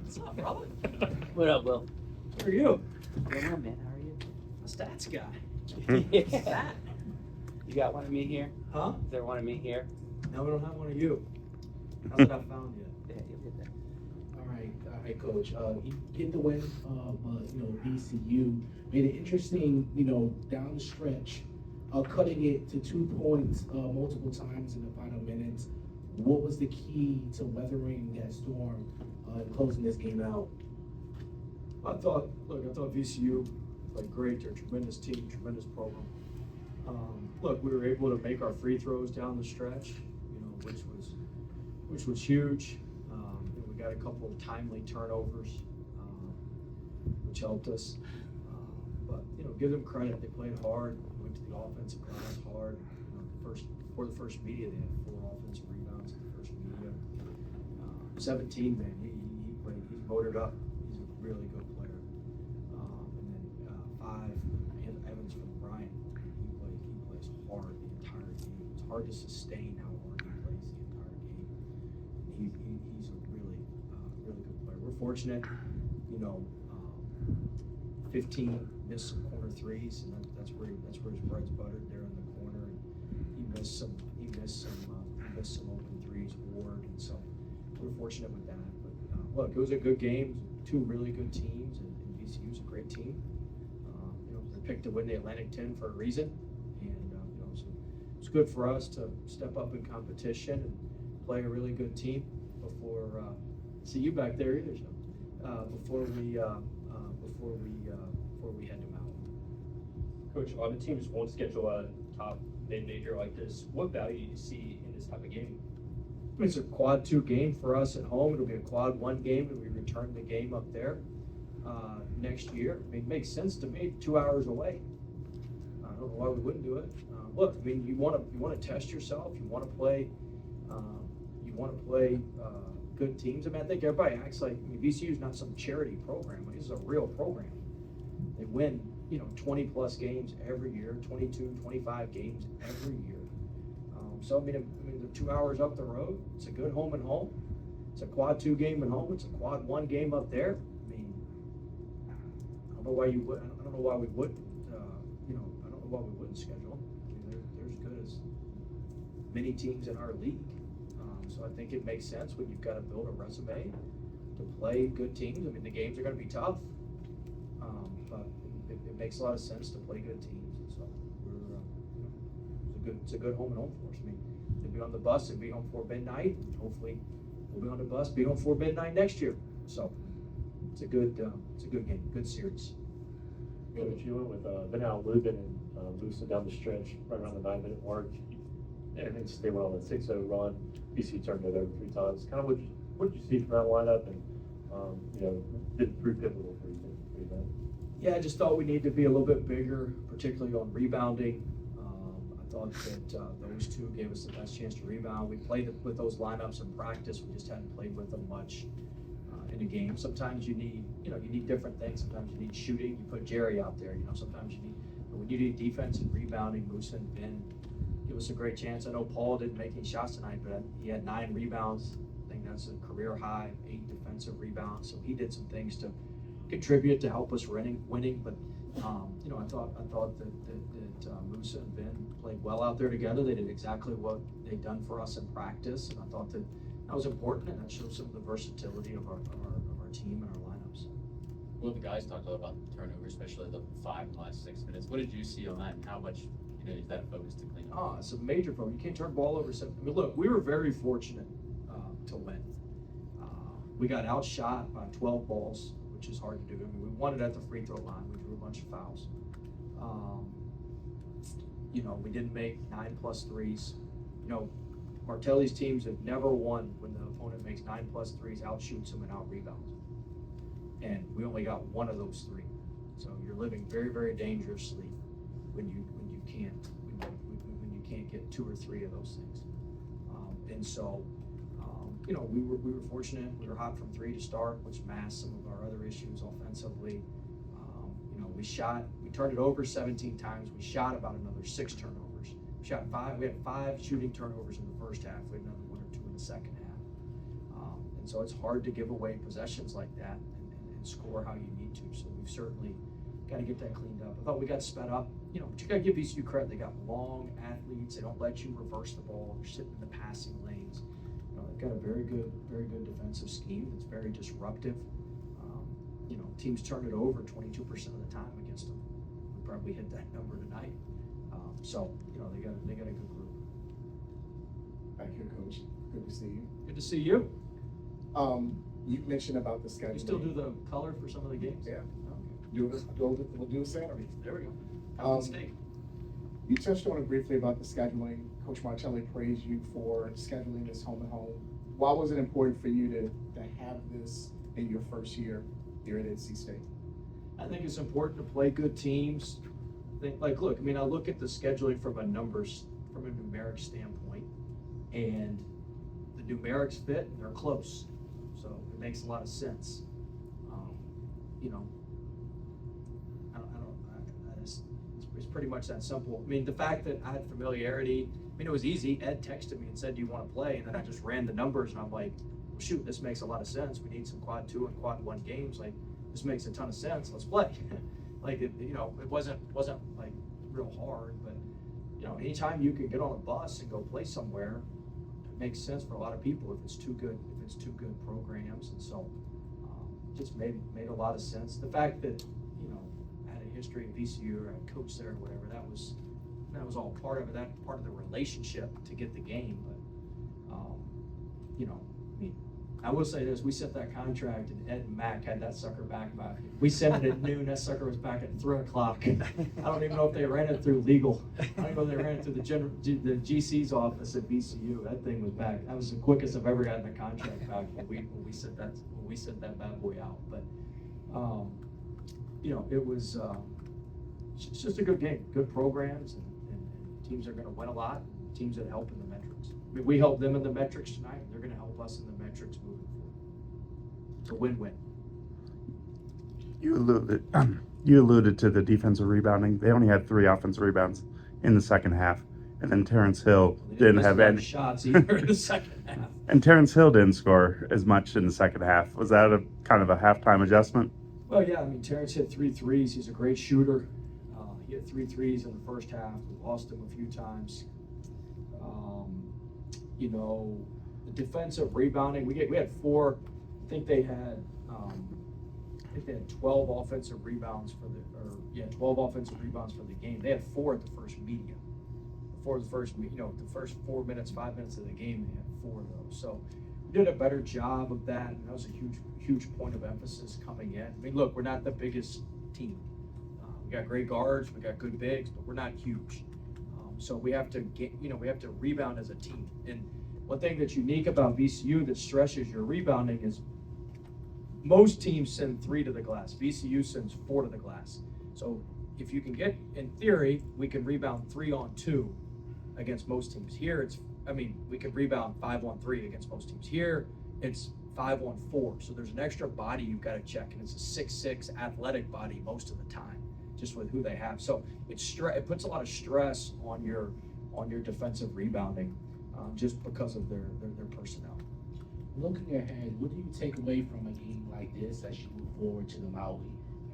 What's up, brother? What up, Will? Who are you? Going on, man? How are you? A stats guy. Yeah. Stat. You got one of me here? Huh? Is there one of me here? No, we don't have one of you. How's it not found yet? Yeah, you'll get there. All right, Coach. You get the win, VCU made it interesting, down the stretch, cutting it to 2 points multiple times in the final minutes. What was the key to weathering that storm and closing this game out? I thought VCU played great. They're a tremendous team, tremendous program. We were able to make our free throws down the stretch, which was huge. We got a couple of timely turnovers, which helped us. Give them credit. They played hard. Went to the offensive glass hard. Before the first media, they had 4 offensive rebounds in the first media. 17, man, he played. He's motored up. He's a really good player. And then 5, Evans from Bryant. He plays hard the entire game. It's hard to sustain how hard he plays the entire game. He's a really good player. We're fortunate, 15 missed some corner threes, and that's where his bread's buttered there in the corner. And he missed some open threes, Ward, and so we're fortunate with that. But it was a good game. 2 really good teams, and VCU's a great team. They picked to win the Atlantic 10 for a reason, and so it's good for us to step up in competition and play a really good team before. See you back there either, so before we head to Mountain. Coach, a lot of teams won't schedule a top mid-major like this. What value do you see in this type of game? It's a quad 2 game for us at home. It'll be a quad 1 game, and we return the game up there next year. It makes sense to me. 2 hours away. I don't know why we wouldn't do it. You want to test yourself. You want to play. Good teams. I think everybody acts like VCU is not some charity program. This is a real program. They win, 20 plus games every year, 22, 25 games every year. They're 2 hours up the road. It's a good home and home. It's a quad 2 game at home. It's a quad 1 game up there. I don't know why you would. I don't know why we wouldn't. I don't know why we wouldn't schedule. They're as good as many teams in our league. So I think it makes sense when you've got to build a resume to play good teams. The games are going to be tough, but it makes a lot of sense to play good teams. And so it's a good home and home for us. They'll be on the bus and be home before midnight. And hopefully, we'll be on the bus, be home before midnight next year. So it's a good game, good series. Coach, you went with Vanal Lubin and Lucen down the stretch, right around the 9-minute mark. Everything stayed well on the 6-0 run. VCU turned it over 3 times. Kind of what did you see from that lineup, and did it prove pivotal for you then? Yeah, I just thought we needed to be a little bit bigger, particularly on rebounding. I thought that those 2 gave us the best chance to rebound. We played with those lineups in practice. We just hadn't played with them much in a game. Sometimes you need different things. Sometimes you need shooting. You put Jerry out there. Sometimes you need. But when you need defense and rebounding, Musa and Ben give us a great chance. I know Paul didn't make any shots tonight, but he had 9 rebounds. I think that's a career high, 8 defensive rebounds. So he did some things to contribute to help us winning. But I thought that Musa and Ben played well out there together. They did exactly what they'd done for us in practice, and I thought that was important, and that shows some of the versatility of our team and our lineups. Well, the guys talked a lot about turnovers, especially the 5 in the last 6 minutes. What did you see on that, and how much is that a focus to clean up? It's a major problem. You can't turn the ball over. Look, we were very fortunate to win. We got outshot by 12 balls, which is hard to do. We won it at the free throw line. We drew a bunch of fouls. We didn't make 9+ threes. Martelli's teams have never won when the opponent makes 9+ threes, outshoots them, and out-rebounds. And we only got 1 of those 3. So you're living very, very dangerously when you can't get 2 or 3 of those things. We were fortunate. We were hot from 3 to start, which masked some of our other issues offensively. We turned it over 17 times. We shot about another 6 turnovers. We had 5 shooting turnovers in the first half. We had another 1 or 2 in the second half. And so it's hard to give away possessions like that and score how you need to. So we've certainly got to get that cleaned up. I thought we got sped up, but you got to give VCU credit. They got long athletes. They don't let you reverse the ball. They're sitting in the passing lanes. They've got a very good defensive scheme that's very disruptive. Teams turn it over 22% of the time against them. We probably hit that number tonight. So they got a good group. Back here, Coach. Good to see you. Good to see you. You mentioned about the schedule. You still do the color for some of the games? Yeah. Okay. We'll do it Saturday. There we go. Have a steak. You touched on it briefly about the scheduling. Coach Martelli praised you for scheduling this home and home. Why was it important for you to have this in your first year here at NC State? I think it's important to play good teams. I look at the scheduling from a numeric standpoint, and the numerics fit, and they're close. So it makes a lot of sense. It's pretty much that simple. I mean, the fact that I had familiarity, it was easy. Ed texted me and said, "Do you want to play?" And then I just ran the numbers, and I'm like, well, shoot, this makes a lot of sense. We need some quad 2 and quad 1 games. Like, this makes a ton of sense. Let's play. It wasn't like real hard, but anytime you can get on a bus and go play somewhere, it makes sense for a lot of people if it's two good programs. And so just made a lot of sense. The fact that I had a history at VCU or I coached there or whatever, that was all part of it. That part of the relationship to get the game. But I will say this: we sent that contract, and Ed and Mac had that sucker back we sent it at noon. That sucker was back at 3 o'clock. I don't even know if they ran it through legal. I don't even know if they ran it through the GC's office at VCU. That thing was back. That was the quickest I've ever gotten the contract back when we sent that bad boy out. But it was it's just a good game, good programs, and teams are going to win a lot. Teams that help in the metrics. I mean, we help them in the metrics tonight. They're going to help us in the metrics moving forward. It's a win-win. You alluded to the defensive rebounding. They only had 3 offensive rebounds in the second half, and then Terrence Hill didn't have any shots either in the second half. And Terrence Hill didn't score as much in the second half. Was that a kind of a halftime adjustment? Well, yeah. Terrence hit 3 threes. He's a great shooter. He hit 3 threes in the first half. We lost him a few times. The defensive rebounding. We had 4. I think they had 12 offensive rebounds for the game. They had 4 at the first medium. The first 4 minutes, 5 minutes of the game, they had 4 of those. So we did a better job of that, and that was a huge point of emphasis coming in. I mean, look, we're not the biggest team. We got great guards, we got good bigs, but we're not huge. So we have to rebound as a team. And one thing that's unique about VCU that stresses your rebounding is most teams send 3 to the glass. VCU sends 4 to the glass. So if you can get, in theory, we can rebound 3 on 2 against most teams. Here we can rebound 5 on 3 against most teams. Here it's 5 on 4. So there's an extra body you've got to check, and it's a 6'6" athletic body most of the time, just with who they have. So it puts a lot of stress on your defensive rebounding, just because of their personnel. Looking ahead, what do you take away from a game like this as you move forward to the Maui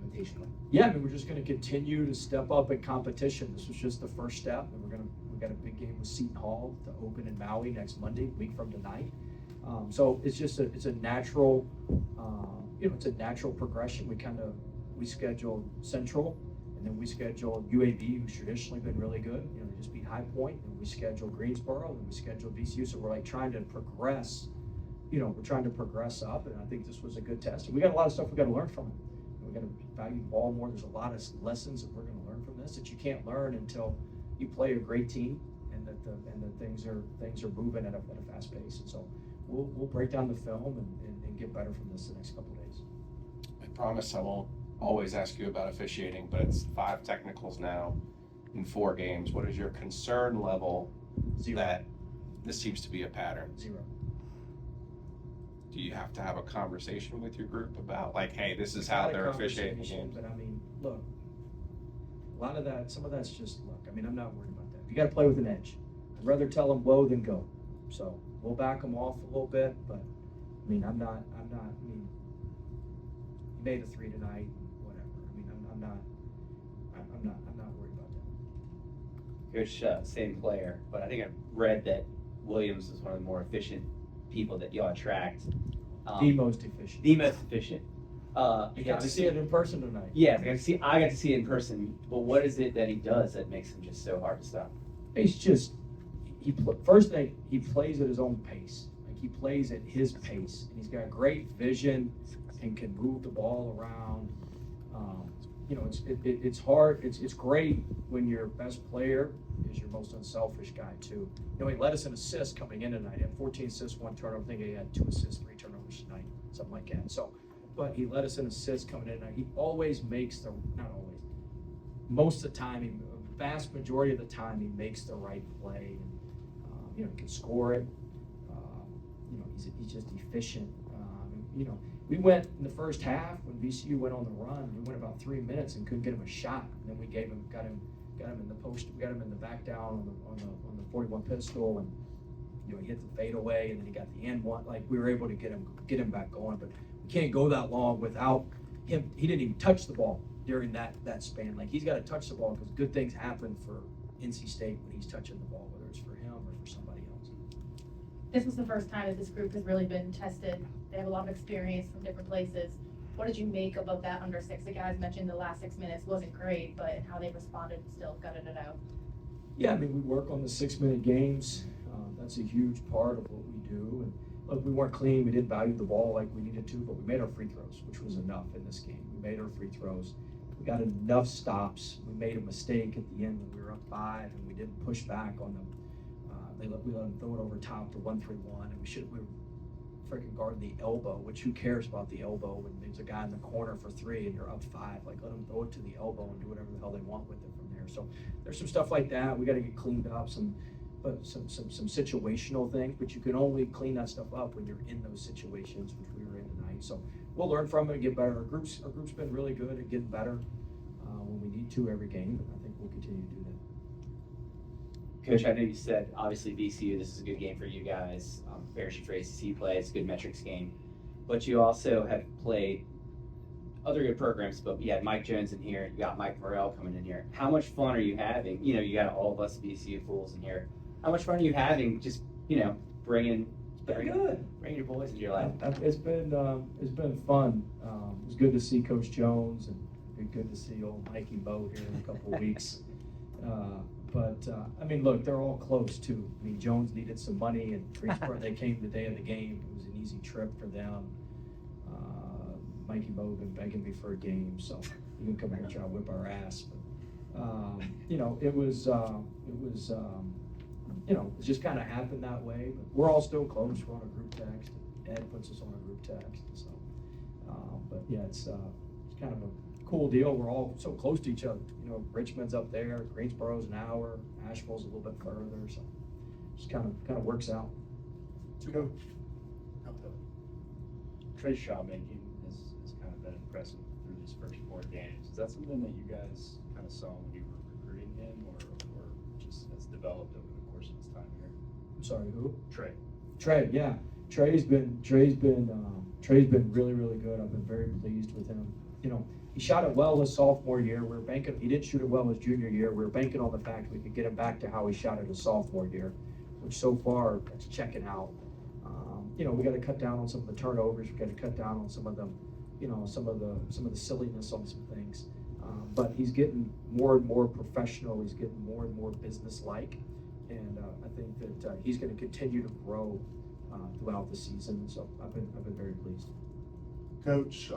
Invitational? Yeah, we're just going to continue to step up in competition. This was just the first step, and we got a big game with Seton Hall to open in Maui next Monday, a week from tonight. So it's a natural, it's a natural progression. We scheduled Central, and then we scheduled UAB, who's traditionally been really good. They just beat High Point, and we scheduled Greensboro, and we scheduled VCU. So we're trying to progress. We're trying to progress up, and I think this was a good test. And we got a lot of stuff we got to learn from it. We got to value the ball more. There's a lot of lessons that we're going to learn from this that you can't learn until you play a great team, and that things are moving at a fast pace. And so we'll break down the film and get better from this the next couple of days. I promise I won't always ask you about officiating, but it's 5 technicals now in 4 games. What is your concern level 0. that this seems to be a pattern? 0. Do you have to have a conversation with your group about, hey, this is how they're officiating the games? But look, some of that's just luck. I'm not worried about that. You got to play with an edge. I'd rather tell them whoa than go. So we'll back them off a little bit, but I mean, he made a 3 tonight, whatever. I mean, I'm not worried about that. Coach, same player, but I think I've read that Williams is one of the more efficient people that y'all attract. The most efficient. The most efficient. You got to see it in person tonight. Yeah, I got to see it in person. But what is it that he does that makes him just so hard to stop? He's just, first thing, he plays at his own pace. Like, he plays at his pace. And he's got great vision and can move the ball around. You know, it's hard. It's great when your best player is your most unselfish guy too. You know, he led us in assists coming in tonight. He had 14 assists, 1 turnover. I think he had 2 assists, 3 turnovers tonight, something like that. So, but he led us in assists coming in tonight. He always makes not always, most of the time, vast majority of the time, he makes the right play. And, you know, he can score it. You know, he's just efficient. You know, we went in the first half when VCU went on the run. We went about 3 minutes and couldn't get him a shot. And then we got him in the post. We got him in the back down on the 41 pistol, and you know, he hit the fadeaway, and then he got the end one. Like, we were able to get him back going, but we can't go that long without him. He didn't even touch the ball during that span. Like, he's got to touch the ball because good things happen for NC State when he's touching the ball, whether it's for him or for somebody else. This was the first time that this group has really been tested. They have a lot of experience from different places. What did you make about that under 6? The guys mentioned the last 6 minutes wasn't great, but how they responded and still gutted it out. Yeah, I mean, we work on the 6-minute games. That's a huge part of what we do. And look, we weren't clean. We didn't value the ball like we needed to, but we made our free throws, which was enough in this game. We made our free throws. We got enough stops. We made a mistake at the end when we were up 5, and we didn't push back on them. We let them throw it over top to 1-3-1, and we were freaking guarding the elbow, which who cares about the elbow when there's a guy in the corner for 3 and you're up 5? Like, let them throw it to the elbow and do whatever the hell they want with it from there. So there's some stuff like that. We got to get cleaned up, some situational things, but you can only clean that stuff up when you're in those situations, which we were in tonight. So we'll learn from it and get better. Our group's been really good at getting better when we need to every game, and I think we'll continue to do that. Coach, I know you said, obviously, VCU, this is a good game for you guys. Parachute for ACC play, it's a good metrics game. But you also have played other good programs, but you had Mike Jones in here, you got Mike Morrell coming in here. How much fun are you having? You know, you got all of us VCU fools in here. How much fun are you having just, you know, bringing your boys into your life? It's been fun. It was good to see Coach Jones, and it'd be good to see old Mikey Bo here in a couple of weeks. But I mean, look, they're all close too. I mean, Jones needed some money, and Greensboro, they came the day of the game. It was an easy trip for them. Mikey Bo been begging me for a game, so he can come here and try to whip our ass. But you know, it was you know, it just kind of happened that way. But we're all still close. We're on a group text. Ed puts us on a group text. So, but yeah, it's kind of a cool deal. We're all so close to each other. You know, Richmond's up there, Greensboro's an hour, Asheville's a little bit further, so just kind of works out. Trey's shot making has kind of been impressive through these first 4 games. Is that something that you guys kind of saw when you were recruiting him, or just has developed over the course of his time here? I'm sorry, who? Trey, yeah. Trey's been really, really good. I've been very pleased with him. You know, he shot it well his sophomore year. He didn't shoot it well his junior year. We were banking on the fact we could get him back to how he shot it his sophomore year, which so far that's checking out. You know, we got to cut down on some of the turnovers. We got to cut down on some of them, you know, some of the silliness on some things. But he's getting more and more professional. He's getting more and more business-like, and I think that he's going to continue to grow throughout the season. So I've been very pleased. Coach,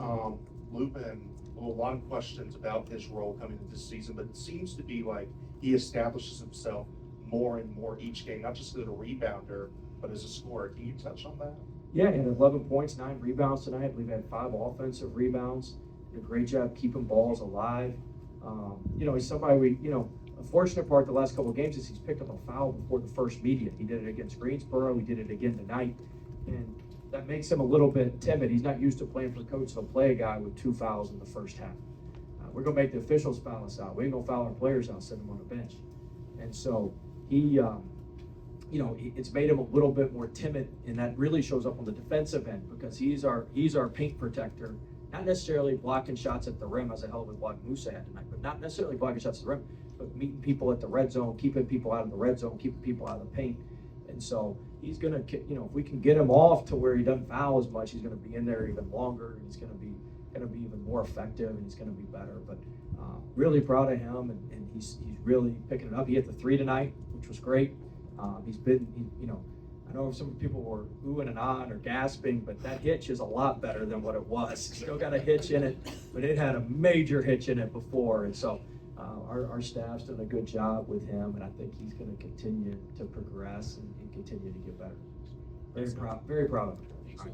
Lupin, well, a lot of questions about his role coming into this season, but it seems to be like he establishes himself more and more each game, not just as a rebounder, but as a scorer. Can you touch on that? Yeah, he had 11 points, 9 rebounds tonight. I believe he had 5 offensive rebounds. Did a great job keeping balls alive. You know, he's somebody the fortunate part the last couple of games is he's picked up a foul before the first median. He did it against Greensboro. He did it again tonight. And that makes him a little bit timid. He's not used to playing for a coach. He'll play a guy with 2 fouls in the first half. We're going to make the officials foul us out. We ain't going to foul our players out, send them on the bench. And so he it's made him a little bit more timid, and that really shows up on the defensive end because he's our paint protector. Not necessarily blocking shots at the rim, as a hell of a block Musa had tonight, but not necessarily blocking shots at the rim, but meeting people at the red zone, keeping people out of the red zone, keeping people out of the paint. And so he's gonna, if we can get him off to where he doesn't foul as much, he's gonna be in there even longer, and he's gonna be even more effective, and he's gonna be better. But really proud of him, and he's really picking it up. He hit the 3 tonight, which was great. He's been, I know some people were oohing and ahhing or gasping, but that hitch is a lot better than what it was. Still got a hitch in it, but it had a major hitch in it before. And so our staff's done a good job with him, and I think he's going to continue to progress and continue to get better. Very proud of him.